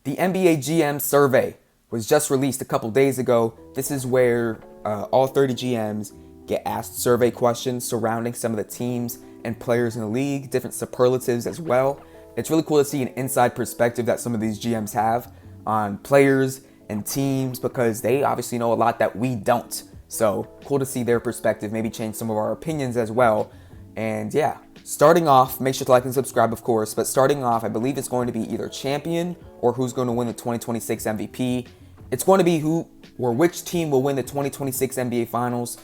The NBA GM survey was just released a couple days ago. This is where all 30 GMs get asked survey questions surrounding some of the teams and players in the league, different superlatives as well. It's really cool to see an inside perspective that some of these GMs have on players and teams because they obviously know a lot that we don't. So cool to see their perspective, maybe change some of our opinions as well. And yeah, starting off, make sure to like and subscribe, of course, but starting off, I believe it's going to be either champion or who's going to win the 2026 MVP. It's going to be who or which team will win the 2026 NBA Finals.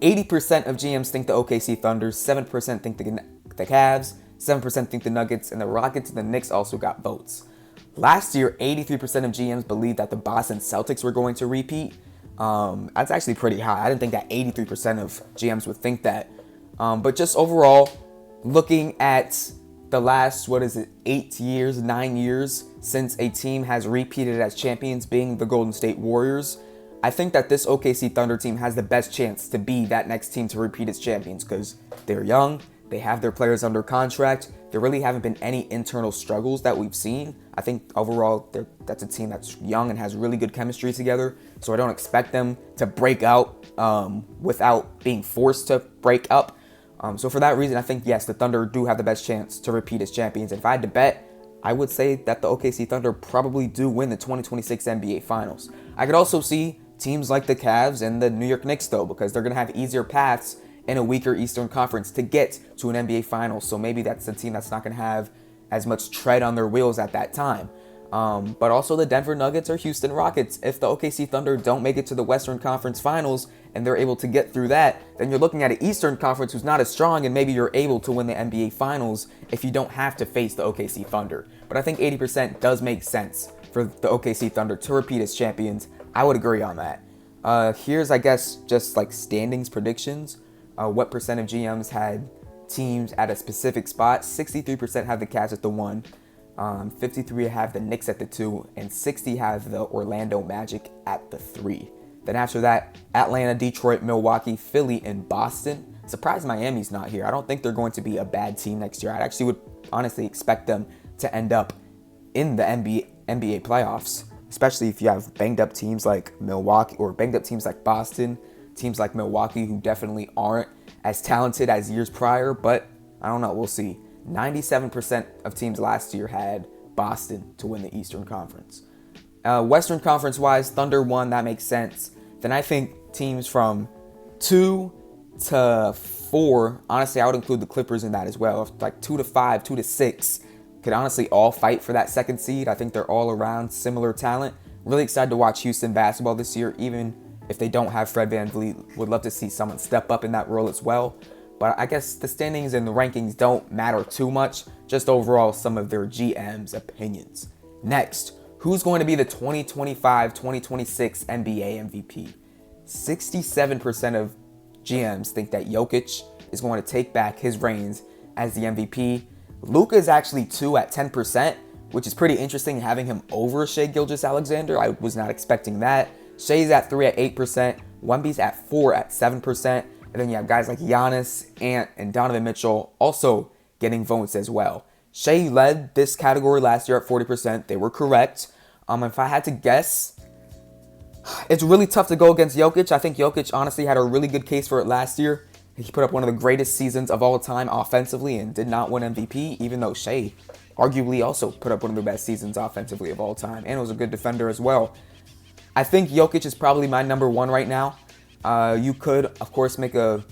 80% of GMs think the OKC Thunder, 7% think the Cavs, 7% think the Nuggets, and the Rockets and the Knicks also got votes. Last year, 83% of GMs believed that the Boston Celtics were going to repeat. That's actually pretty high. I didn't think that 83% of GMs would think that. But just overall, looking at the last, 9 years since a team has repeated as champions, being the Golden State Warriors, I think that this OKC Thunder team has the best chance to be that next team to repeat as champions because they're young, they have their players under contract, there really haven't been any internal struggles that we've seen. I think overall that's a team that's young and has really good chemistry together, so I don't expect them to break out without being forced to break up. So for that reason, I think, yes, the Thunder do have the best chance to repeat as champions. And if I had to bet, I would say that the OKC Thunder probably do win the 2026 NBA Finals. I could also see teams like the Cavs and the New York Knicks, though, because they're going to have easier paths in a weaker Eastern Conference to get to an NBA Finals. So maybe that's a team that's not going to have as much tread on their wheels at that time. But also the Denver Nuggets or Houston Rockets. If the OKC Thunder don't make it to the Western Conference Finals and they're able to get through that, then you're looking at an Eastern Conference who's not as strong, and maybe you're able to win the NBA Finals if you don't have to face the OKC Thunder. But I think 80% does make sense for the OKC Thunder to repeat as champions. I would agree on that. Here's, I guess, just like standings predictions. What percent of GMs had teams at a specific spot? 63% have the Cavs at the 1. 53 have the Knicks at the 2, and 60 have the Orlando Magic at the 3. Then after that, Atlanta, Detroit, Milwaukee, Philly, and Boston. Surprised Miami's not here. I don't think they're going to be a bad team next year. I actually would honestly expect them to end up in the NBA playoffs, especially if you have banged up teams like Milwaukee or banged up teams like Boston, teams like Milwaukee who definitely aren't as talented as years prior, but I don't know. We'll see. 97% of teams last year had Boston to win the Eastern Conference. Western Conference-wise, Thunder won. That makes sense. Then I think teams from 2 to 4, honestly, I would include the Clippers in that as well. Like 2 to 5, 2 to 6 could honestly all fight for that second seed. I think they're all around similar talent. Really excited to watch Houston basketball this year, even if they don't have Fred VanVleet. Would love to see someone step up in that role as well. But I guess the standings and the rankings don't matter too much, just overall some of their GM's opinions. Next, who's going to be the 2025-2026 NBA MVP? 67% of GMs think that Jokic is going to take back his reins as the MVP. Luka is actually 2 at 10%, which is pretty interesting, having him over Shai Gilgeous-Alexander. I was not expecting that. Shai's at 3 at 8%. Wemby's at 4 at 7%. And then you have guys like Giannis, Ant, and Donovan Mitchell also getting votes as well. Shai led this category last year at 40%. They were correct. If I had to guess, it's really tough to go against Jokic. I think Jokic honestly had a really good case for it last year. He put up one of the greatest seasons of all time offensively and did not win MVP, even though Shai arguably also put up one of the best seasons offensively of all time and was a good defender as well. I think Jokic is probably my number 1 right now. You could, of course, make a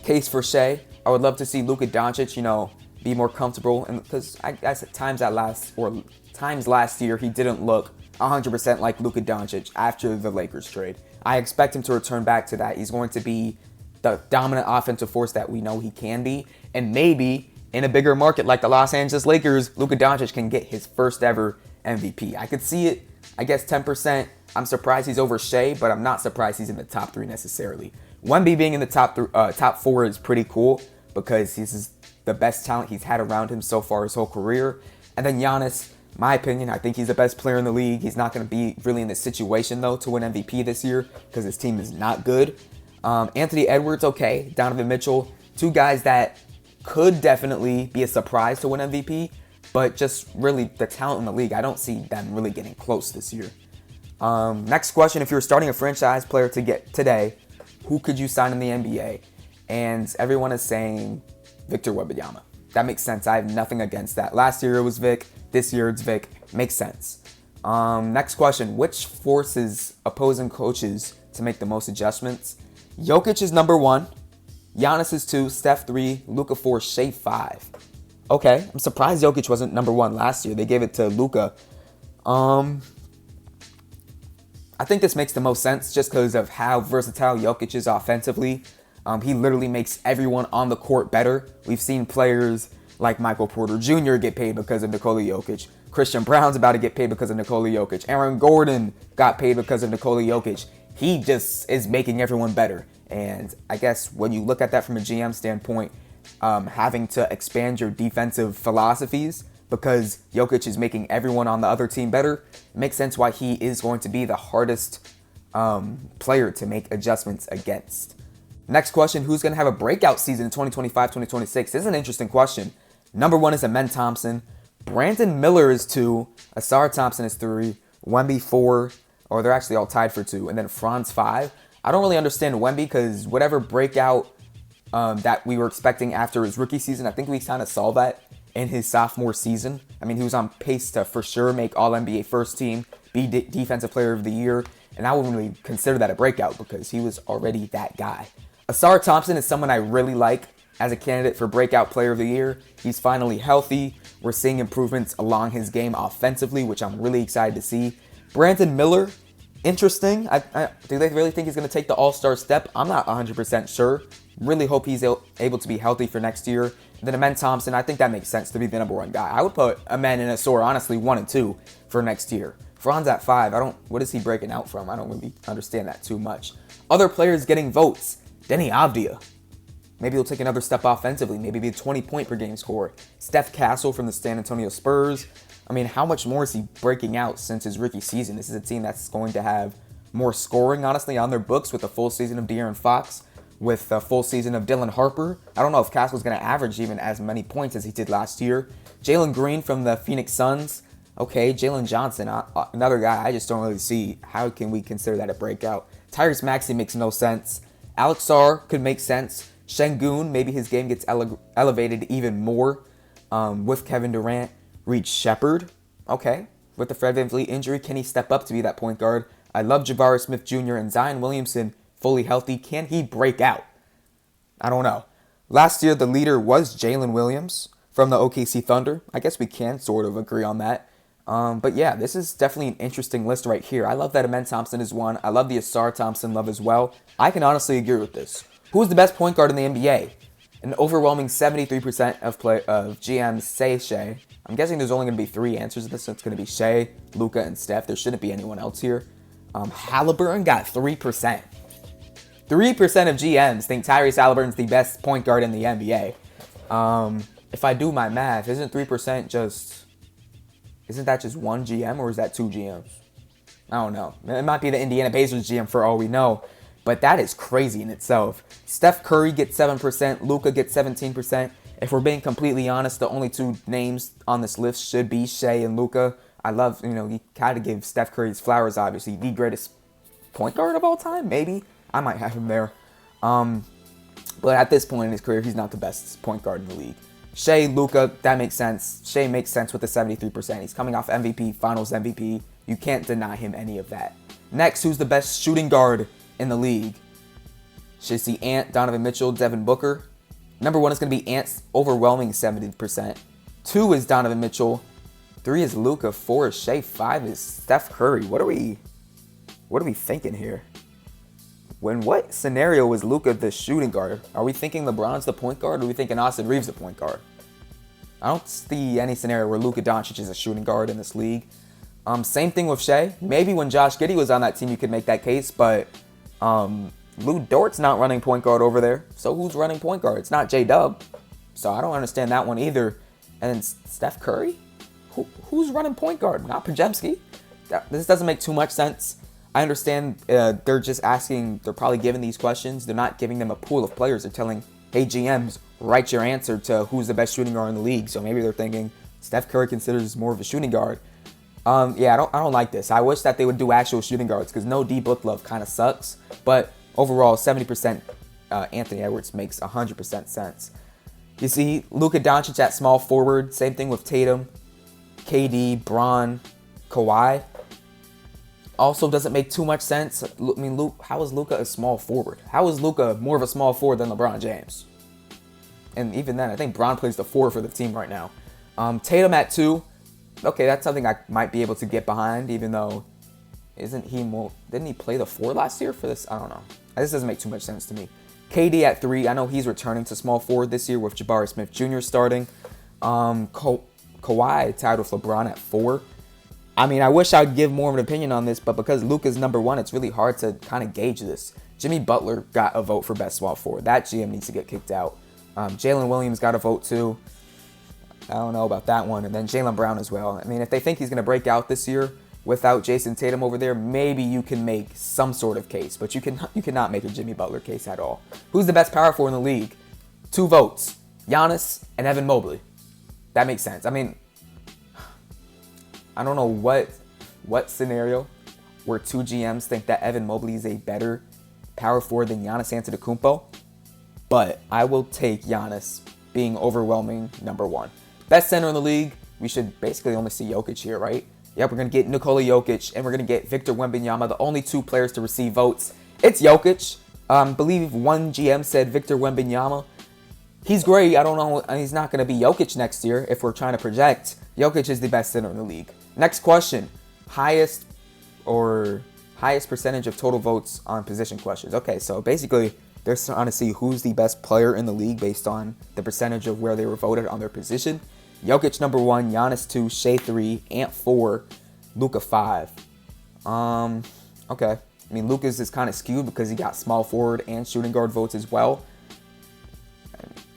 case for Shai. I would love to see Luka Doncic, be more comfortable, and because I guess at times last year he didn't look 100% like Luka Doncic after the Lakers trade. I expect him to return back to that. He's going to be the dominant offensive force that we know he can be, and maybe in a bigger market like the Los Angeles Lakers, Luka Doncic can get his first ever MVP. I could see it. I guess 10%. I'm surprised he's over Shai, but I'm not surprised he's in the top 3 necessarily. Wemby being in the top 4 is pretty cool because he's the best talent he's had around him so far his whole career. And then Giannis, my opinion, I think he's the best player in the league. He's not going to be really in this situation, though, to win MVP this year because his team is not good. Anthony Edwards, okay. Donovan Mitchell, 2 guys that could definitely be a surprise to win MVP. but just really the talent in the league, I don't see them really getting close this year. Next question, if you were starting a franchise player to get today, who could you sign in the NBA? And everyone is saying Victor Wembanyama. That makes sense. I have nothing against that. Last year it was Vic. This year it's Vic. Makes sense. Next question, which forces opposing coaches to make the most adjustments? Jokic is number 1. Giannis is 2. Steph 3. Luka 4. Shea 5. Okay, I'm surprised Jokic wasn't number 1 last year. They gave it to Luka. I think this makes the most sense just because of how versatile Jokic is offensively. He literally makes everyone on the court better. We've seen players like Michael Porter Jr. get paid because of Nikola Jokic. Christian Brown's about to get paid because of Nikola Jokic. Aaron Gordon got paid because of Nikola Jokic. He just is making everyone better. And I guess when you look at that from a GM standpoint, having to expand your defensive philosophies because Jokic is making everyone on the other team better, it makes sense why he is going to be the hardest player to make adjustments against. Next question, who's going to have a breakout season in 2025-2026? This is an interesting question. Number 1 is Amen Thompson. Brandon Miller is 2. Asar Thompson is 3. Wemby 4. Or they're actually all tied for 2. And then Franz 5. I don't really understand Wemby because whatever breakout that we were expecting after his rookie season, I think we kind of saw that in his sophomore season. I mean, he was on pace to for sure make All-NBA first team, be Defensive Player of the Year, and I wouldn't really consider that a breakout because he was already that guy. Asar Thompson is someone I really like as a candidate for Breakout Player of the Year. He's finally healthy. We're seeing improvements along his game offensively, which I'm really excited to see. Brandon Miller, interesting. Do they really think he's going to take the all-star step? I'm not 100% sure. Really hope he's able to be healthy for next year. And then Amen Thompson, I think that makes sense to be the number 1 guy. I would put Amen and Asar, honestly, 1 and 2 for next year. Franz at 5. What is he breaking out from? I don't really understand that too much. Other players getting votes. Denny Avdia. Maybe he'll take another step offensively. Maybe be a 20-point per game scorer. Steph Castle from the San Antonio Spurs. I mean, how much more is he breaking out since his rookie season? This is a team that's going to have more scoring, honestly, on their books with a full season of De'Aaron Fox, with a full season of Dylan Harper. I don't know if Castle's going to average even as many points as he did last year. Jalen Green from the Phoenix Suns. Okay, Jalen Johnson, another guy I just don't really see. How can we consider that a breakout? Tyrese Maxey makes no sense. Alex Sarr could make sense. Şengün, maybe his game gets elevated even more with Kevin Durant. Reed Shepherd, okay. With the Fred VanVleet injury, can he step up to be that point guard? I love Jabari Smith Jr. and Zion Williamson fully healthy. Can he break out? I don't know. Last year, the leader was Jalen Williams from the OKC Thunder. I guess we can sort of agree on that. But yeah, this is definitely an interesting list right here. I love that Amen Thompson is 1. I love the Asar Thompson love as well. I can honestly agree with this. Who is the best point guard in the NBA? An overwhelming 73% of GMs say Shea. I'm guessing there's only going to be 3 answers to this. So it's going to be Shea, Luka, and Steph. There shouldn't be anyone else here. Halliburton got 3%. 3% of GMs think Tyrese Halliburton's the best point guard in the NBA. If I do my math, isn't 3% isn't that just 1 GM or is that 2 GMs? I don't know. It might be the Indiana Pacers GM for all we know. But that is crazy in itself. Steph Curry gets 7%. Luka gets 17%. If we're being completely honest, the only 2 names on this list should be Shea and Luka. I love, you kind of give Steph Curry's flowers, obviously. The greatest point guard of all time, maybe. I might have him there. But at this point in his career, he's not the best point guard in the league. Shea, Luka, that makes sense. Shea makes sense with the 73%. He's coming off MVP, Finals MVP. You can't deny him any of that. Next, who's the best shooting guard in the league? Should see Ant, Donovan Mitchell, Devin Booker. Number 1 is going to be Ant's overwhelming 70%. 2 is Donovan Mitchell. 3 is Luka. 4 is Shea. 5 is Steph Curry. What are we thinking here? When what scenario is Luka the shooting guard? Are we thinking LeBron's the point guard or are we thinking Austin Reeves the point guard? I don't see any scenario where Luka Doncic is a shooting guard in this league. Same thing with Shea. Maybe when Josh Giddey was on that team, you could make that case, but Lou Dort's not running point guard over there. So who's running point guard? It's not J-Dub. So I don't understand that one either. And then Steph Curry? Who's running point guard? Not Podziemski. This doesn't make too much sense. I understand they're just asking, they're probably giving these questions. They're not giving them a pool of players. They're telling, hey, GMs, write your answer to who's the best shooting guard in the league. So maybe they're thinking Steph Curry considers more of a shooting guard. Yeah, I don't like this. I wish that they would do actual shooting guards because no D Book Love kind of sucks. But overall, 70% Anthony Edwards makes 100% sense. You see Luka Doncic at small forward. Same thing with Tatum, KD, Bron, Kawhi. Also doesn't make too much sense. I mean, how is Luka a small forward? How is Luka more of a small forward than LeBron James? And even then, I think Bron plays the 4 for the team right now. Tatum at 2. Okay, that's something I might be able to get behind, even though didn't he play the 4 last year for this? I don't know. This doesn't make too much sense to me. KD at 3. I know he's returning to small forward this year with Jabari Smith Jr. starting. Kawhi tied with LeBron at 4. I mean, I wish I'd give more of an opinion on this, but because Luka's number 1, it's really hard to kind of gauge this. Jimmy Butler got a vote for best small forward. That GM needs to get kicked out. Jalen Williams got a vote too. I don't know about that one. And then Jaylen Brown as well. I mean, if they think he's going to break out this year without Jason Tatum over there, maybe you can make some sort of case. But you cannot make a Jimmy Butler case at all. Who's the best power forward in the league? 2 votes. Giannis and Evan Mobley. That makes sense. I mean, I don't know what scenario where 2 GMs think that Evan Mobley is a better power forward than Giannis Antetokounmpo. But I will take Giannis being overwhelming number 1. Best center in the league, we should basically only see Jokic here, right? Yep, we're going to get Nikola Jokic, and we're going to get Victor Wembanyama, the only 2 players to receive votes. It's Jokic. I believe one GM said Victor Wembanyama. He's great. I don't know. He's not going to be Jokic next year if we're trying to project. Jokic is the best center in the league. Next question. Highest percentage of total votes on position questions. Okay, so basically, they're trying to see who's the best player in the league based on the percentage of where they were voted on their position. Jokic number 1, Giannis 2, Shea 3, Ant 4, Luka 5. Okay. I mean, Luka's is kind of skewed because he got small forward and shooting guard votes as well.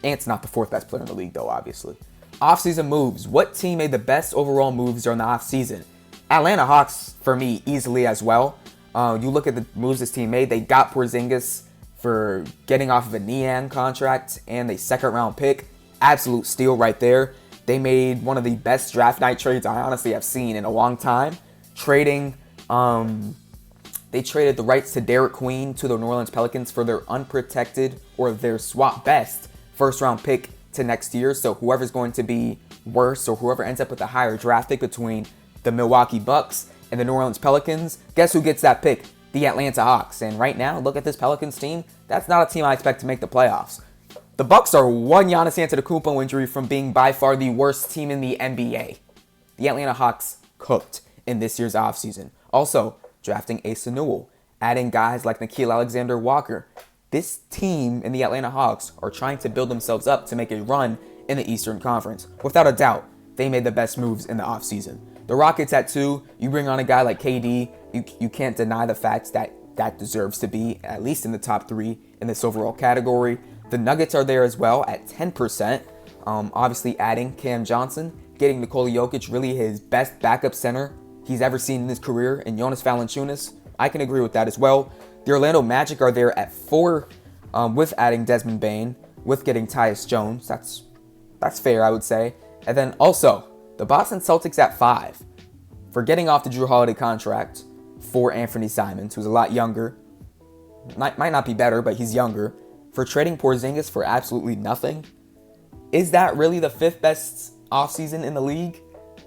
Ant's not the 4th best player in the league, though, obviously. Offseason moves. What team made the best overall moves during the offseason? Atlanta Hawks, for me, easily as well. You look at the moves this team made. They got Porzingis for getting off of a Niang contract and a 2nd-round pick. Absolute steal right there. They made one of the best draft night trades I honestly have seen in a long time. They traded the rights to Derek Queen to the New Orleans Pelicans for their unprotected or their swap best 1st-round pick to next year. So whoever's going to be worse or whoever ends up with a higher draft pick between the Milwaukee Bucks and the New Orleans Pelicans, guess who gets that pick? The Atlanta Hawks. And right now, look at this Pelicans team. That's not a team I expect to make the playoffs. The Bucks are one Giannis Antetokounmpo injury from being by far the worst team in the NBA. The Atlanta Hawks cooked in this year's offseason. Also, drafting Asa Newell, adding guys like Nickeil Alexander-Walker. This team in the Atlanta Hawks are trying to build themselves up to make a run in the Eastern Conference. Without a doubt, they made the best moves in the offseason. The Rockets at 2, you bring on a guy like KD, you can't deny the fact that deserves to be at least in the top 3 in this overall category. The Nuggets are there as well at 10%. Obviously adding Cam Johnson, getting Nikola Jokic, really his best backup center he's ever seen in his career, and Jonas Valanciunas. I can agree with that as well. The Orlando Magic are there at 4 with adding Desmond Bane, with getting Tyus Jones. That's fair, I would say. And then also, the Boston Celtics at 5 for getting off the Jrue Holiday contract for Anthony Simons, who's a lot younger. Might not be better, but he's younger. For trading Porzingis for absolutely nothing. Is that really the 5th best offseason in the league?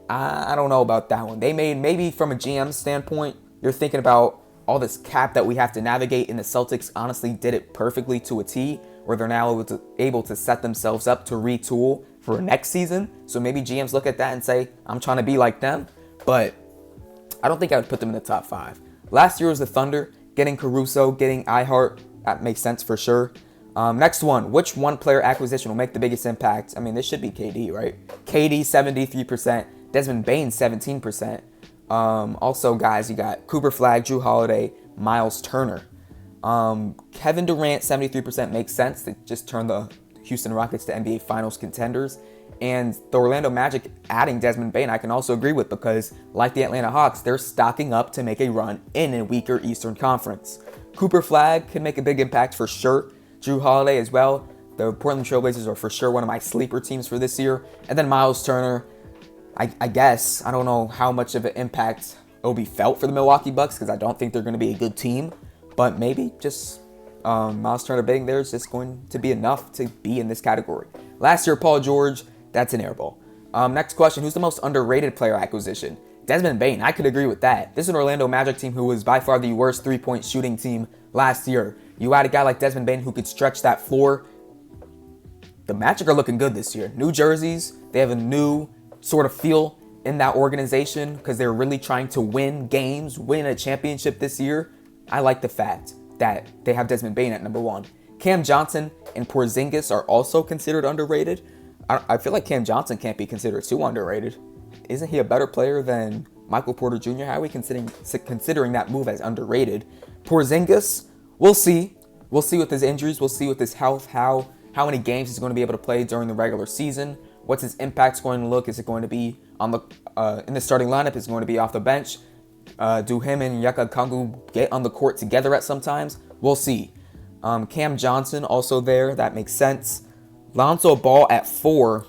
I don't know about that one. They made, maybe from a GM standpoint, you're thinking about all this cap that we have to navigate, and the Celtics honestly did it perfectly to a T, where they're now able to set themselves up to retool for next season. So maybe GMs look at that and say, I'm trying to be like them. But I don't think I would put them in the top 5. Last year was the Thunder, getting Caruso, getting Ihart. That makes sense for sure. Next one, which one player acquisition will make the biggest impact? I mean, this should be KD, right? KD, 73%. Desmond Bane, 17%. Also, guys, you got Cooper Flag, Jrue Holiday, Miles Turner. Kevin Durant, 73% makes sense. They just turned the Houston Rockets to NBA Finals contenders. And the Orlando Magic adding Desmond Bane, I can also agree with, because like the Atlanta Hawks, they're stocking up to make a run in a weaker Eastern Conference. Cooper Flag can make a big impact for sure. Jrue Holiday as well. The Portland Trailblazers are for sure one of my sleeper teams for this year. And then Miles Turner. I guess. I don't know how much of an impact it'll be felt for the Milwaukee Bucks because I don't think they're going to be a good team. But maybe just Miles Turner being there is just going to be enough to be in this category. Last year, Paul George, that's an airball. Next question, who's the most underrated player acquisition? Desmond Bane, I could agree with that. This is an Orlando Magic team who was by far the worst three-point shooting team last year. You add a guy like Desmond Bane who could stretch that floor. The Magic are looking good this year. New jerseys, they have a new sort of feel in that organization because they're really trying to win games, win a championship this year. I like the fact that they have Desmond Bane at number 1. Cam Johnson and Porzingis are also considered underrated. I feel like Cam Johnson can't be considered too underrated. Isn't he a better player than Michael Porter Jr.? How are we considering that move as underrated? Porzingis, we'll see. We'll see with his injuries. We'll see with his health how many games he's going to be able to play during the regular season. What's his impact going to look? Is it going to be on the in the starting lineup? Is it going to be off the bench? Do him and Yaka Kongu get on the court together at some times? We'll see. Cam Johnson also there. That makes sense. Lonzo Ball at 4.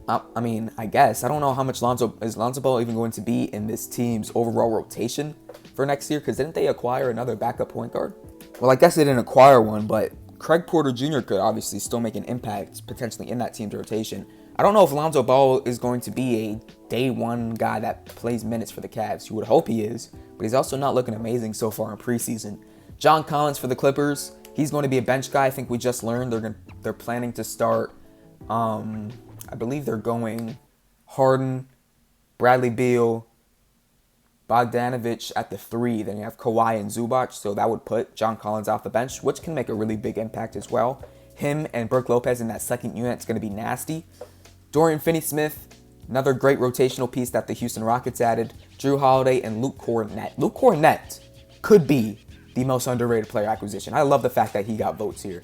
I mean, I guess. I don't know how much Lonzo Ball even going to be in this team's overall rotation for next year? Because didn't they acquire another backup point guard? Well, I guess they didn't acquire one, but Craig Porter Jr. could obviously still make an impact potentially in that team's rotation. I don't know if Lonzo Ball is going to be a day one guy that plays minutes for the Cavs. You would hope he is, but he's also not looking amazing so far in preseason. John Collins for the Clippers. He's going to be a bench guy. I think we just learned they're planning to start. I believe they're going Harden, Bradley Beal, Bogdanovich at the 3. Then you have Kawhi and Zubac. So that would put John Collins off the bench, which can make a really big impact as well. Him and Brook Lopez in that second unit is going to be nasty. Dorian Finney-Smith, another great rotational piece that the Houston Rockets added. Drew Holiday and Luke Kornet. Luke Kornet could be the most underrated player acquisition. I love the fact that he got votes here.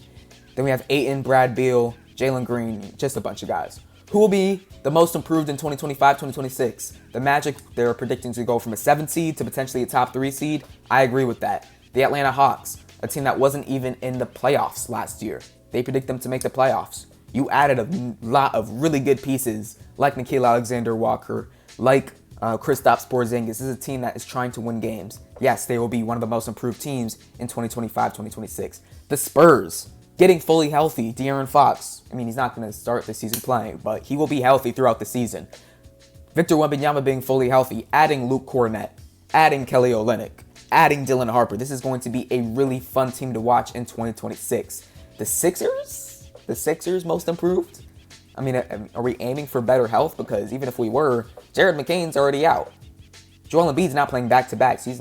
Then we have Ayton, Brad Beal, Jalen Green, just a bunch of guys. Who will be the most improved in 2025-2026? The Magic, they're predicting to go from a 7 seed to potentially a top 3 seed. I agree with that. The Atlanta Hawks, a team that wasn't even in the playoffs last year. They predict them to make the playoffs. You added a lot of really good pieces like Nickeil Alexander-Walker, like Kristaps Porzingis. This is a team that is trying to win games. Yes, they will be one of the most improved teams in 2025-2026. The Spurs, getting fully healthy. De'Aaron Fox, I mean, he's not going to start the season playing, but he will be healthy throughout the season. Victor Wembanyama being fully healthy, adding Luke Kornet, adding Kelly Olynyk, adding Dylan Harper. This is going to be a really fun team to watch in 2026. The Sixers most improved? I mean, are we aiming for better health? Because even if we were, Jared McCain's already out. Joel Embiid's not playing back-to-backs. Is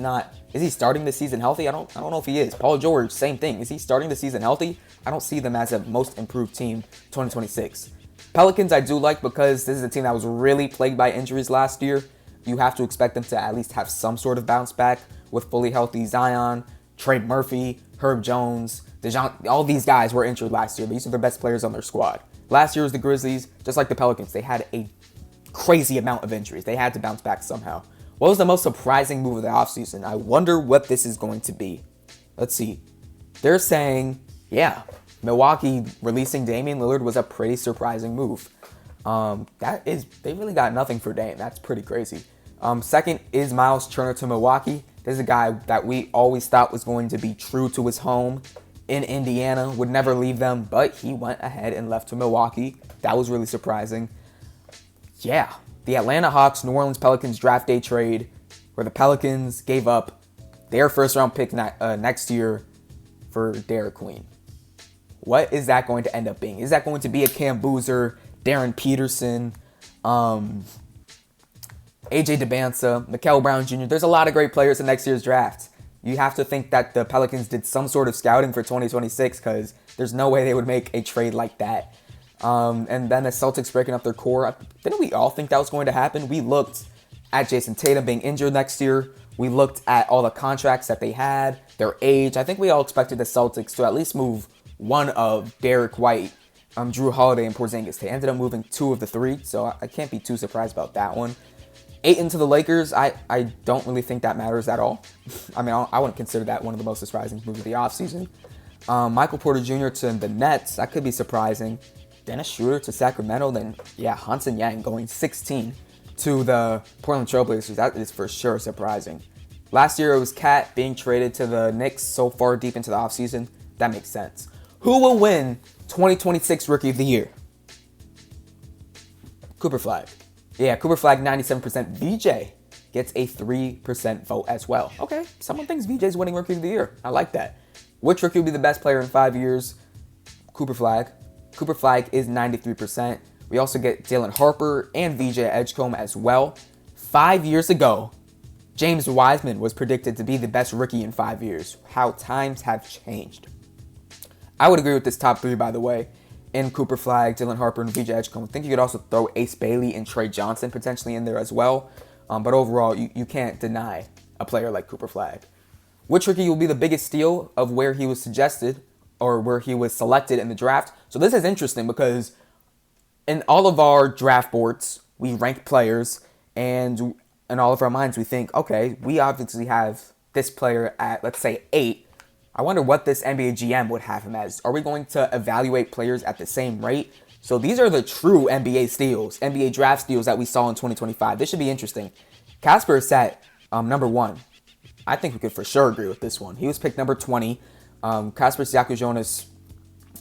he starting the season healthy? I don't know if he is. Paul George, same thing. Is he starting the season healthy? I don't see them as a most improved team 2026. Pelicans I do like because this is a team that was really plagued by injuries last year. You have to expect them to at least have some sort of bounce back with fully healthy Zion, Trey Murphy, Herb Jones, all these guys were injured last year, but these are the best players on their squad. Last year was the Grizzlies, just like the Pelicans. They had a crazy amount of injuries. They had to bounce back somehow. What was the most surprising move of the offseason? I wonder what this is going to be. Let's see. They're saying, yeah, Milwaukee releasing Damian Lillard was a pretty surprising move. They really got nothing for Dame. That's pretty crazy. Second is Miles Turner to Milwaukee. This is a guy that we always thought was going to be true to his home in Indiana, would never leave them, but he went ahead and left to Milwaukee. That was really surprising. Yeah, the Atlanta Hawks, New Orleans Pelicans draft day trade, where the Pelicans gave up their first-round pick next year for Derek Queen. What is that going to end up being? Is that going to be a Cam Boozer, Darren Peterson, AJ DeBansa, Mikal Brown Jr.? There's a lot of great players in next year's draft. You have to think that the Pelicans did some sort of scouting for 2026 because there's no way they would make a trade like that. And then the Celtics breaking up their core. Didn't we all think that was going to happen? We looked at Jason Tatum being injured next year. We looked at all the contracts that they had, their age. I think we all expected the Celtics to at least move one of Derek White, Drew Holiday, and Porzingis. They ended up moving 2 of the 3, so I can't be too surprised about that one. Ayton to the Lakers, I don't really think that matters at all. I mean, I wouldn't consider that one of the most surprising moves of the offseason. Michael Porter Jr. to the Nets, that could be surprising. Dennis Schroeder to Sacramento, then yeah, Hansen Yang going 16 to the Portland Trailblazers. That is for sure surprising. Last year it was Cat being traded to the Knicks so far deep into the offseason. That makes sense. Who will win 2026 Rookie of the Year? Cooper Flag. Yeah, Cooper Flag 97%. VJ gets a 3% vote as well. Okay, someone thinks VJ's winning Rookie of the Year. I like that. Which rookie will be the best player in 5 years? Cooper Flag. Cooper Flag is 93%. We also get Jalen Harper and VJ Edgecombe as well. 5 years ago, James Wiseman was predicted to be the best rookie in 5 years. How times have changed. I would agree with this top three, by the way, in Cooper Flag, Jalen Harper, and VJ Edgecombe. I think you could also throw Ace Bailey and Trey Johnson potentially in there as well. But overall, you can't deny a player like Cooper Flag. Which rookie will be the biggest steal of where he was suggested or where he was selected in the draft? So this is interesting because in all of our draft boards, we rank players, and in all of our minds, we think, okay, we obviously have this player at, let's say, 8. I wonder what this NBA GM would have him as. Are we going to evaluate players at the same rate? So these are the true NBA steals, NBA draft steals that we saw in 2025. This should be interesting. Casper is set number 1. I think we could for sure agree with this one. He was picked number 20. Casper Siakam-Jonas,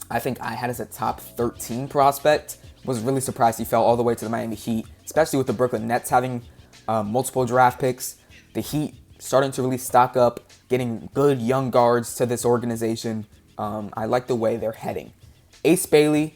I think I had as a top 13 prospect. Was really surprised he fell all the way to the Miami Heat, especially with the Brooklyn Nets having multiple draft picks. The Heat starting to really stock up, getting good young guards to this organization. I like the way they're heading. Ace Bailey,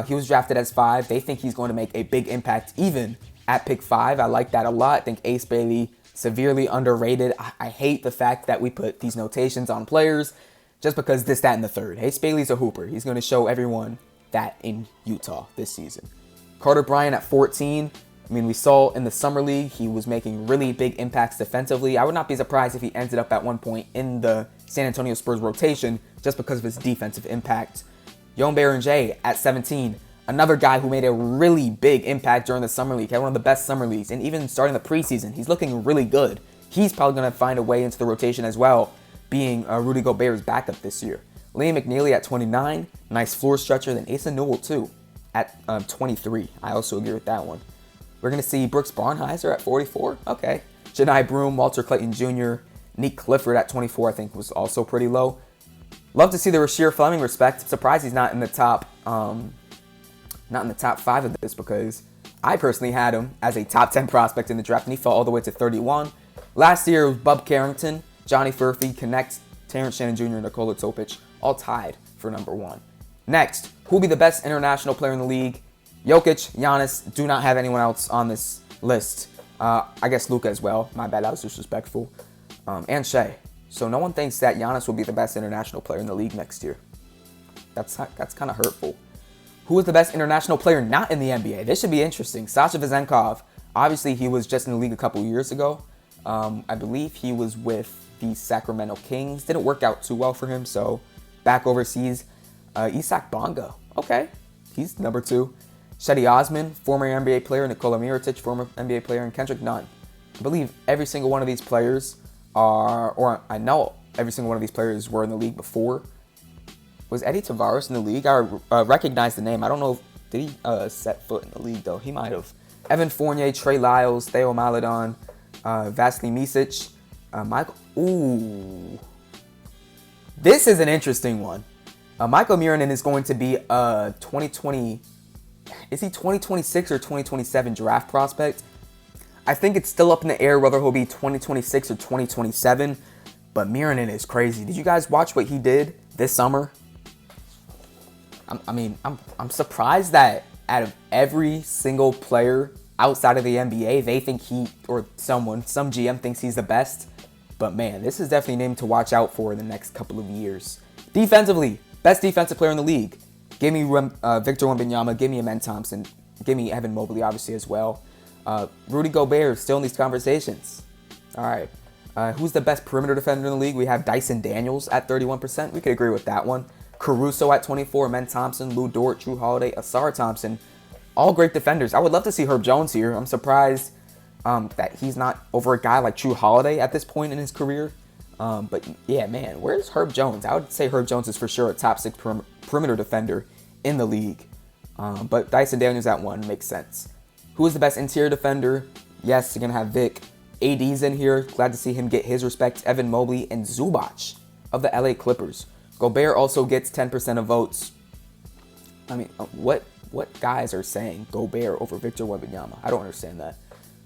he was drafted as 5. They think he's going to make a big impact even at pick 5. I like that a lot. I think Ace Bailey, severely underrated. I hate the fact that we put these notations on players just because this, that, and the third. Ace Bailey's a hooper. He's going to show everyone that in Utah this season. Carter Bryant at 14. I mean, we saw in the Summer League, he was making really big impacts defensively. I would not be surprised if he ended up at one point in the San Antonio Spurs rotation just because of his defensive impact. Yoan Beringer at 17. Another guy who made a really big impact during the Summer League. Had one of the best Summer Leagues. And even starting the preseason, he's looking really good. He's probably going to find a way into the rotation as well, being Rudy Gobert's backup this year. Liam McNeely at 29. Nice floor stretcher. Then Asa Newell, too, at 23. I also agree with that one. We're going to see Brooks Barnhizer at 44. Okay. Jedi Broom, Walter Clayton Jr., Nick Clifford at 24, I think was also pretty low. Love to see the Rasheer Fleming respect. Surprised he's not in the top 5 of this because I personally had him as a top 10 prospect in the draft, and he fell all the way to 31. Last year, it was Bub Carrington, Johnny Furphy, Connect, Terrence Shannon Jr., and Nikola Topic, all tied for number 1. Next, who will be the best international player in the league? Jokic, Giannis, do not have anyone else on this list. I guess Luka as well. My bad, that was disrespectful. And Shea. So no one thinks that Giannis will be the best international player in the league next year. That's kind of hurtful. Who is the best international player not in the NBA? This should be interesting. Sasha Vezenkov. Obviously, he was just in the league a couple years ago. I believe he was with the Sacramento Kings. Didn't work out too well for him, so back overseas. Isak Bonga. Okay, he's number 2. Shetty Osman, former NBA player. Nikola Mirotic, former NBA player. And Kendrick Nunn. I believe every single one of these players I know every single one of these players were in the league before. Was Eddie Tavares in the league? I recognize the name. I don't know did he set foot in the league, though. He might have. Evan Fournier, Trey Lyles, Theo Maledon, Vasily Micic, Michael. Ooh. This is an interesting one. Michael Miranin is going to be a 2020... Is he 2026 or 2027 draft prospect? I think it's still up in the air whether he'll be 2026 or 2027, but Miranin is crazy. Did you guys watch what he did this summer? I'm surprised that out of every single player outside of the NBA, they think some GM thinks he's the best. But man, this is definitely a name to watch out for in the next couple of years. Defensively, best defensive player in the league. Give me Victor Wembanyama, give me Amen Thompson, give me Evan Mobley obviously as well. Rudy Gobert still in these conversations. All right. Who's the best perimeter defender in the league? We have Dyson Daniels at 31%. We could agree with that one. Caruso at 24. Amen Thompson, Lou Dort, Drew Holiday, Asar Thompson. All great defenders. I would love to see Herb Jones here. I'm surprised that he's not over a guy like Drew Holiday at this point in his career. But yeah, man, where's Herb Jones? I would say Herb Jones is for sure a top 6 perimeter defender in the league. But Dyson Daniels at 1 makes sense. Who is the best interior defender? Yes, you're going to have Vic. AD's in here. Glad to see him get his respect. Evan Mobley and Zubac of the LA Clippers. Gobert also gets 10% of votes. I mean, what guys are saying Gobert over Victor Wembanyama? I don't understand that.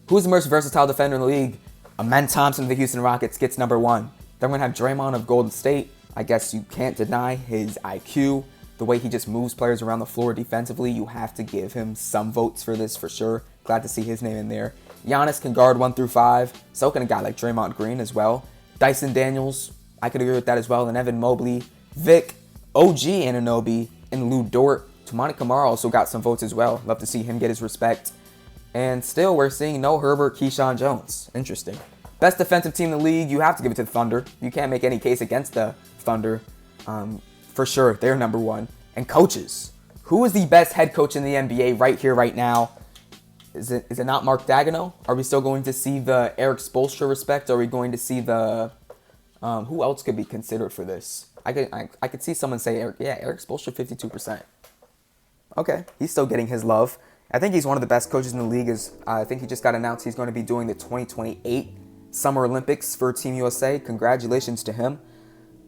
Who's the most versatile defender in the league? Amen Thompson of the Houston Rockets gets number 1. Then we're going to have Draymond of Golden State. I guess you can't deny his IQ. The way he just moves players around the floor defensively, you have to give him some votes for this for sure. Glad to see his name in there. Giannis can guard 1 through 5. So can a guy like Draymond Green as well. Dyson Daniels, I could agree with that as well. And Evan Mobley, Vic, OG Anunoby, and Lou Dort. Toumani Camara also got some votes as well. Love to see him get his respect. And still, we're seeing no Herbert, Keyshawn Jones. Interesting. Best defensive team in the league, you have to give it to the Thunder. You can't make any case against the Thunder. For sure, they're number 1. And coaches. Who is the best head coach in the NBA right here, right now? Is it not Mark Daigneault? Are we still going to see the Eric Spoelstra respect? Are we going to see the... who else could be considered for this? I could see someone say, Eric Spoelstra, 52%. Okay, he's still getting his love. I think he's one of the best coaches in the league. I think he just got announced he's going to be doing the 2028 Summer Olympics for Team USA. Congratulations to him.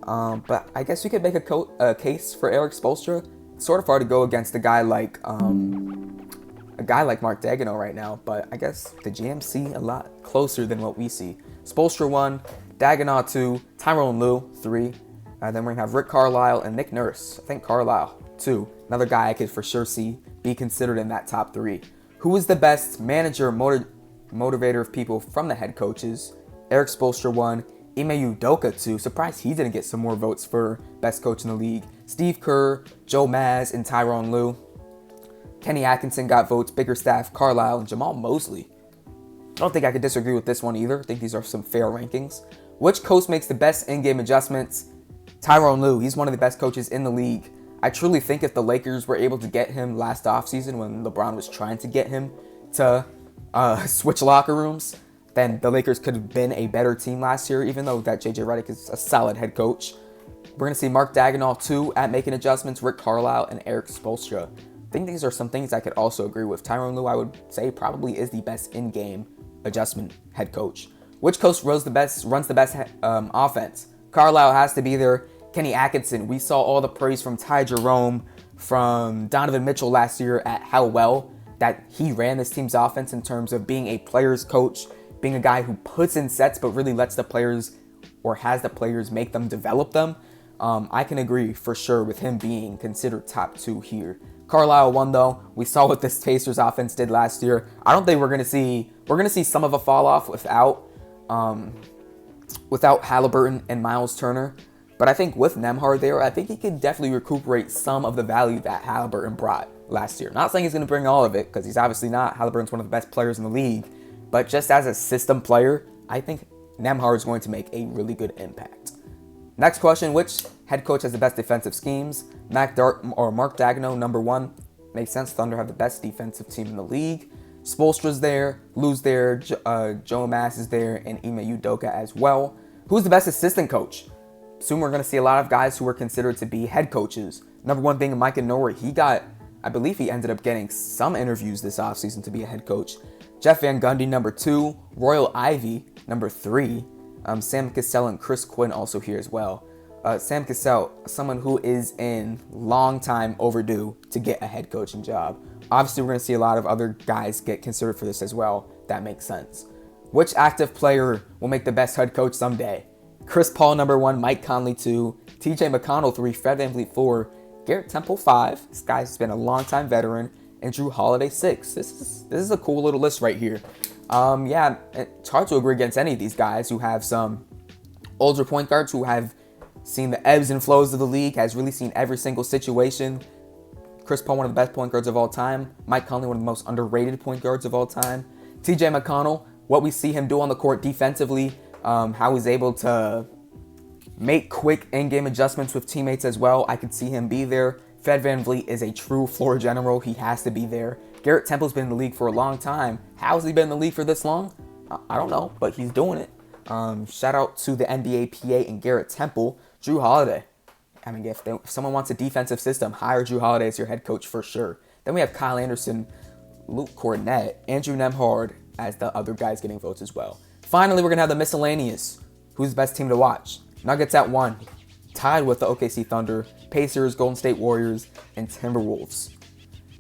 But I guess we could make a case for Eric Spoelstra. It's sort of hard to go against a guy like Mark Daigneault right now. But I guess the GM see a lot closer than what we see. Spoelstra 1, Daigneault 2, Tyronn Lue 3. Then we're going to have Rick Carlisle and Nick Nurse. I think Carlisle 2. Another guy I could for sure see be considered in that top 3. Who is the best manager, motivator of people from the head coaches? Eric Spoelstra 1, Ime Udoka 2. Surprised he didn't get some more votes for best coach in the league. Steve Kerr, Joe Maz, and Tyronn Lue. Kenny Atkinson got votes, Bickerstaff, Carlisle, and Jamal Mosley. I don't think I could disagree with this one either. I think these are some fair rankings. Which coach makes the best in-game adjustments? Tyronn Lue. He's one of the best coaches in the league. I truly think if the Lakers were able to get him last offseason when LeBron was trying to get him to switch locker rooms, then the Lakers could have been a better team last year, even though that JJ Redick is a solid head coach. We're going to see Mark Daigneault, 2, at making adjustments, Rick Carlisle, and Eric Spoelstra. I think these are some things I could also agree with. Tyronn Lue, I would say, probably is the best in-game adjustment head coach. Which coach runs the best offense? Carlisle has to be there. Kenny Atkinson, we saw all the praise from Ty Jerome, from Donovan Mitchell last year at how well that he ran this team's offense in terms of being a player's coach, being a guy who puts in sets but really lets the players or has the players make them develop them. I can agree for sure with him being considered top 2 here. Carlisle 1 though. We saw what this Pacers offense did last year. I don't think we're gonna see some of a fall off without Halliburton and Miles Turner. But I think with Nembhard there, I think he could definitely recuperate some of the value that Halliburton brought last year. Not saying he's going to bring all of it, because he's obviously not. Halliburton's one of the best players in the league. But just as a system player, I think Nembhard is going to make a really good impact. Next question, which head coach has the best defensive schemes? Mark Daigneault, number 1. Makes sense. Thunder have the best defensive team in the league. Spoelstra's there, Lue's there, Joe Maz is there, and Ime Udoka as well. Who's the best assistant coach? Soon we're going to see a lot of guys who were considered to be head coaches. Number 1 being Mike Norrie. I believe he ended up getting some interviews this offseason to be a head coach. Jeff Van Gundy, number 2. Royal Ivey, number 3. Sam Cassell and Chris Quinn also here as well. Sam Cassell, someone who is in long time overdue to get a head coaching job. Obviously, we're going to see a lot of other guys get considered for this as well. That makes sense. Which active player will make the best head coach someday? Chris Paul, number 1, Mike Conley, 2, TJ McConnell, 3, Fred VanVleet, 4, Garrett Temple, 5, this guy's been a long-time veteran, and Drew Holiday, 6. This is a cool little list right here. Yeah, it's hard to agree against any of these guys who have some older point guards who have seen the ebbs and flows of the league, has really seen every single situation. Chris Paul, one of the best point guards of all time. Mike Conley, one of the most underrated point guards of all time. TJ McConnell, what we see him do on the court defensively, how he's able to make quick in-game adjustments with teammates as well. I could see him be there. Fred VanVleet is a true floor general. He has to be there. Garrett Temple's been in the league for a long time. How has he been in the league for this long? I don't know, but he's doing it. Shout out to the NBA PA and Garrett Temple. Drew Holiday. I mean, if someone wants a defensive system, hire Drew Holiday as your head coach for sure. Then we have Kyle Anderson, Luke Cornett, Andrew Nemhard as the other guys getting votes as well. Finally, we're going to have the miscellaneous. Who's the best team to watch? Nuggets at 1, tied with the OKC Thunder, Pacers, Golden State Warriors, and Timberwolves.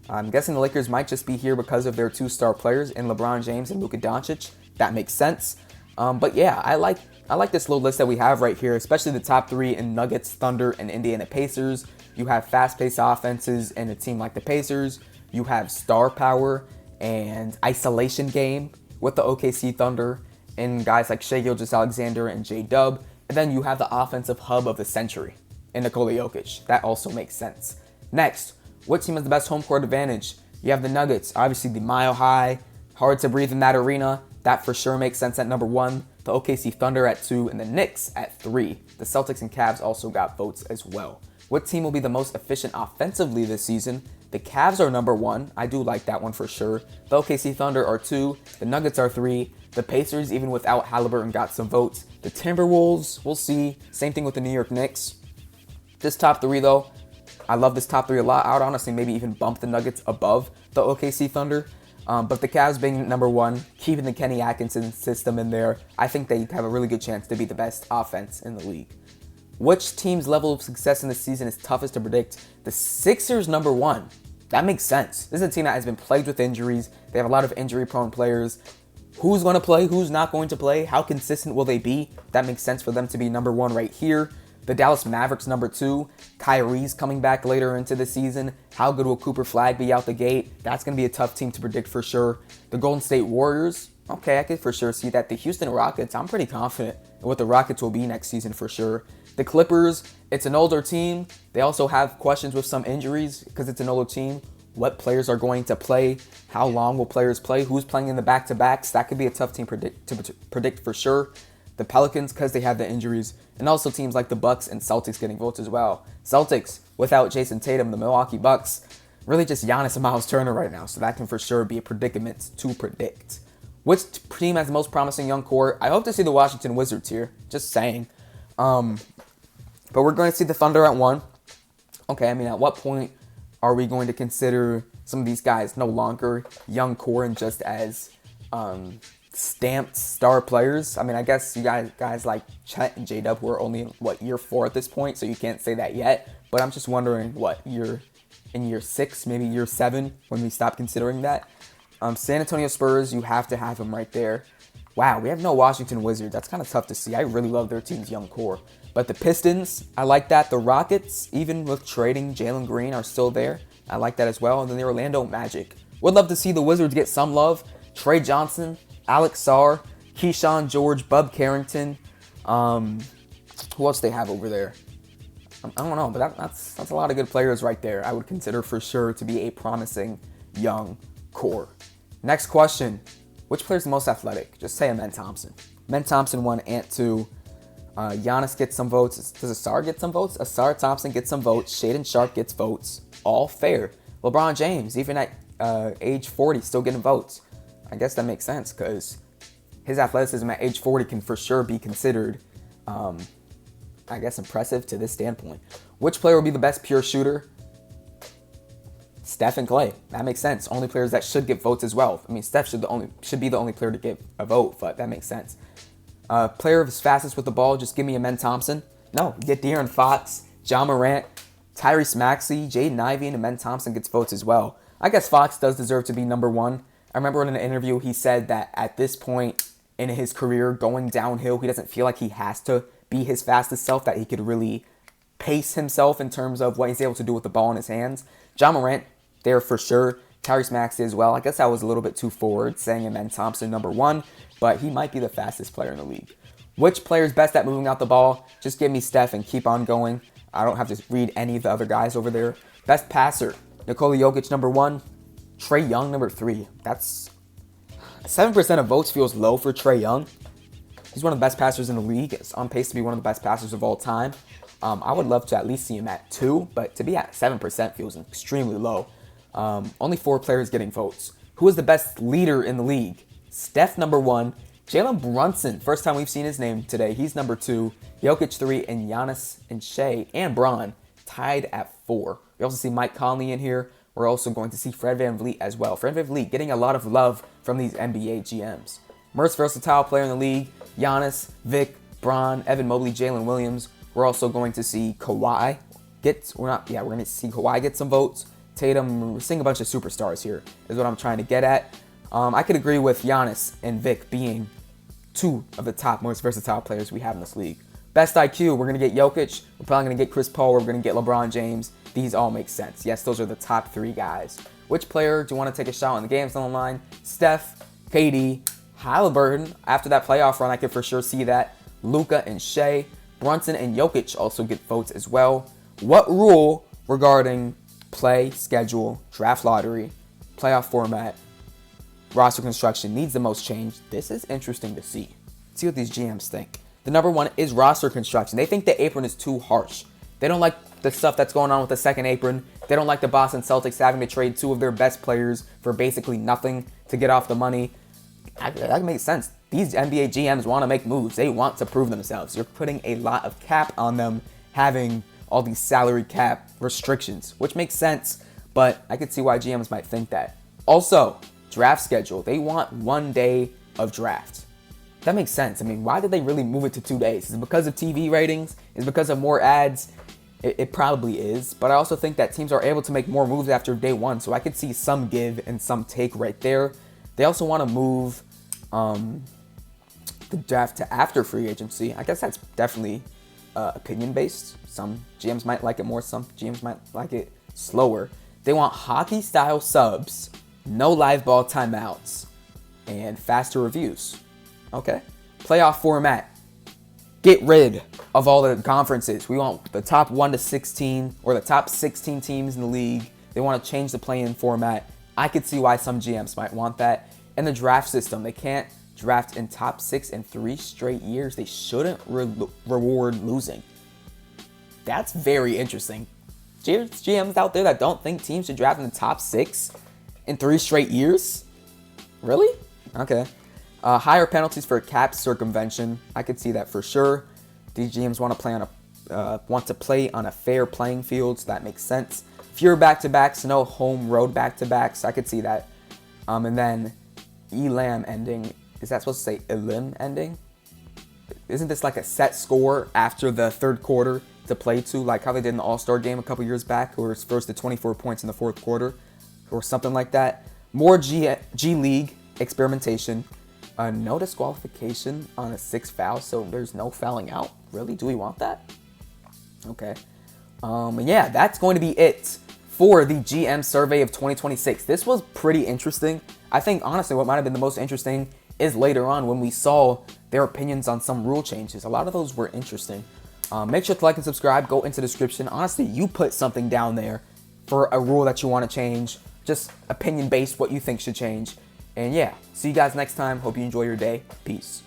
I'm guessing the Lakers might just be here because of their 2 star players in LeBron James and Luka Doncic. That makes sense. But yeah, I like this little list that we have right here, especially the top 3 in Nuggets, Thunder, and Indiana Pacers. You have fast-paced offenses in a team like the Pacers. You have star power and isolation game with the OKC Thunder and guys like Shai Gilgeous-Alexander and J-Dub. And then you have the offensive hub of the century in Nikola Jokic. That also makes sense. Next, what team has the best home court advantage? You have the Nuggets, obviously the mile high, hard to breathe in that arena. That for sure makes sense at number 1. The OKC Thunder at 2, and the Knicks at 3. The Celtics and Cavs also got votes as well. What team will be the most efficient offensively this season? The Cavs are number 1. I do like that one for sure. The OKC Thunder are 2. The Nuggets are 3. The Pacers, even without Halliburton, got some votes. The Timberwolves, we'll see. Same thing with the New York Knicks. This top 3, though, I love this top 3 a lot. I would honestly maybe even bump the Nuggets above the OKC Thunder. But the Cavs being number 1, keeping the Kenny Atkinson system in there, I think they have a really good chance to be the best offense in the league. Which team's level of success in the season is toughest to predict? The Sixers number 1. That makes sense. This is a team that has been plagued with injuries. They have a lot of injury-prone players. Who's going to play? Who's not going to play? How consistent will they be? That makes sense for them to be number 1 right here. The Dallas Mavericks number 2. Kyrie's coming back later into the season. How good will Cooper Flag be out the gate? That's going to be a tough team to predict for sure. The Golden State Warriors. Okay, I could for sure see that. The Houston Rockets, I'm pretty confident in what the Rockets will be next season for sure. The Clippers, it's an older team. They also have questions with some injuries because it's an older team. What players are going to play? How long will players play? Who's playing in the back-to-backs? That could be a tough team to predict for sure. The Pelicans, because they have the injuries. And also teams like the Bucks and Celtics getting votes as well. Celtics, without Jason Tatum, the Milwaukee Bucks, really just Giannis and Miles Turner right now. So that can for sure be a predicament to predict. Which team has the most promising young core? I hope to see the Washington Wizards here. Just saying. But we're going to see the Thunder at 1. Okay, I mean, at what point are we going to consider some of these guys no longer young core and just as stamped star players? I mean, I guess you guys like Chet and J-Dub who are only in, year 4 at this point, so you can't say that yet. But I'm just wondering, in year 6, maybe year 7, when we stop considering that? San Antonio Spurs, you have to have them right there. Wow, we have no Washington Wizards. That's kind of tough to see. I really love their team's young core. But the Pistons, I like that. The Rockets, even with trading Jalen Green, are still there. I like that as well. And then the Orlando Magic. Would love to see the Wizards get some love. Trey Johnson, Alex Sarr, Keyshawn George, Bub Carrington. Who else they have over there? I don't know, but that's a lot of good players right there. I would consider for sure to be a promising young core. Next question. Which player is the most athletic? Just say Amen Thompson. Amen Thompson 1, Ant 2. Giannis gets some votes. Does Asar get some votes? Asar Thompson gets some votes. Shaedon Sharpe gets votes. All fair. LeBron James, even at age 40, still getting votes. I guess that makes sense because his athleticism at age 40 can for sure be considered, impressive to this standpoint. Which player will be the best pure shooter? Steph and Klay. That makes sense. Only players that should get votes as well. I mean, Steph should be the only player to get a vote, but that makes sense. Player who's fastest with the ball, just give me Amen Thompson. No, get De'Aaron Fox, Ja Morant, Tyrese Maxey, Jaden Ivey, and Amen Thompson gets votes as well. I guess Fox does deserve to be number 1. I remember in an interview he said that at this point in his career, going downhill, he doesn't feel like he has to be his fastest self, that he could really pace himself in terms of what he's able to do with the ball in his hands. Ja Morant, there for sure. Tyrese Maxey as well. I guess I was a little bit too forward saying Amen Thompson number 1, but he might be the fastest player in the league. Which player is best at moving out the ball? Just give me Steph and keep on going. I don't have to read any of the other guys over there. Best passer, Nikola Jokic number 1, Trae Young number 3. That's 7% of votes feels low for Trae Young. He's one of the best passers in the league. It's on pace to be one of the best passers of all time. I would love to at least see him at 2, but to be at 7% feels extremely low. Only 4 players getting votes. Who is the best leader in the league? Steph number 1, Jalen Brunson, first time we've seen his name today. He's number 2, Jokic 3, and Giannis and Shai and Bron tied at 4. We also see Mike Conley in here. we're also going to see Fred VanVleet as well. Fred VanVleet getting a lot of love from these NBA GMs. Most versatile player in the league, Giannis, Vic, Bron, Evan Mobley, Jalen Williams. We're also going to see Kawhi we're going to see Kawhi get some votes. Tatum, we're seeing a bunch of superstars here, is what I'm trying to get at. I could agree with Giannis and Vic being two of the top most versatile players we have in this league. Best IQ, we're going to get Jokic. We're probably going to get Chris Paul. We're going to get LeBron James. These all make sense. Yes, those are the top three guys. Which player do you want to take a shot on the games on the line? Steph, KD, Halliburton. After that playoff run, I could for sure see that. Luka and Shea. Brunson and Jokic also get votes as well. What rule regarding play, schedule, draft lottery, playoff format, roster construction needs the most change? This is interesting to see. See what these GMs think. The number one is roster construction. They think the apron is too harsh. They don't like the stuff that's going on with the second apron. They don't like the Boston Celtics having to trade two of their best players for basically nothing to get off the money. That makes sense. These NBA GMs want to make moves. They want to prove themselves. You're putting a lot of cap on them having all these salary cap restrictions, which makes sense, but I could see why GMs might think that. Also, draft schedule. They want 1 day of draft. That makes sense. I mean, why did they really move it to 2 days? Is it because of TV ratings? Is it because of more ads? It probably is, but I also think that teams are able to make more moves after day one, so I could see some give and some take right there. They also want to move the draft to after free agency. I guess that's definitely opinion-based. Some GMs might like it more, some GMs might like it slower. They want hockey-style subs, no live ball timeouts, and faster reviews. Okay. Playoff format. Get rid of all the conferences. We want the top 1 to 16 or the top 16 teams in the league. They want to change the play-in format. I could see why some GMs might want that. And the draft system. They can't draft in top 6 in 3 straight years. They shouldn't reward losing. That's very interesting. There's GMs out there that don't think teams should draft in the top 6 in 3 straight years? Really? Okay. Higher penalties for cap circumvention. I could see that for sure. These GMs want to play on a fair playing field, so that makes sense. Fewer back-to-backs, no home road back-to-backs. I could see that. And then Elam ending. Is that supposed to say Elim ending? Isn't this like a set score after the third quarter to play to, like how they did in the All-Star game a couple years back, where it's first to 24 points in the fourth quarter, or something like that? More G League experimentation. No disqualification on a 6th foul, so there's no fouling out. Really? Do we want that? Okay. Yeah, that's going to be it for the GM survey of 2026. This was pretty interesting. I think, honestly, what might have been the most interesting is later on when we saw their opinions on some rule changes. A lot of those were interesting. Make sure to like and subscribe. Go into the description. Honestly, you put something down there for a rule that you want to change. Just opinion-based, what you think should change. And yeah, see you guys next time. Hope you enjoy your day. Peace.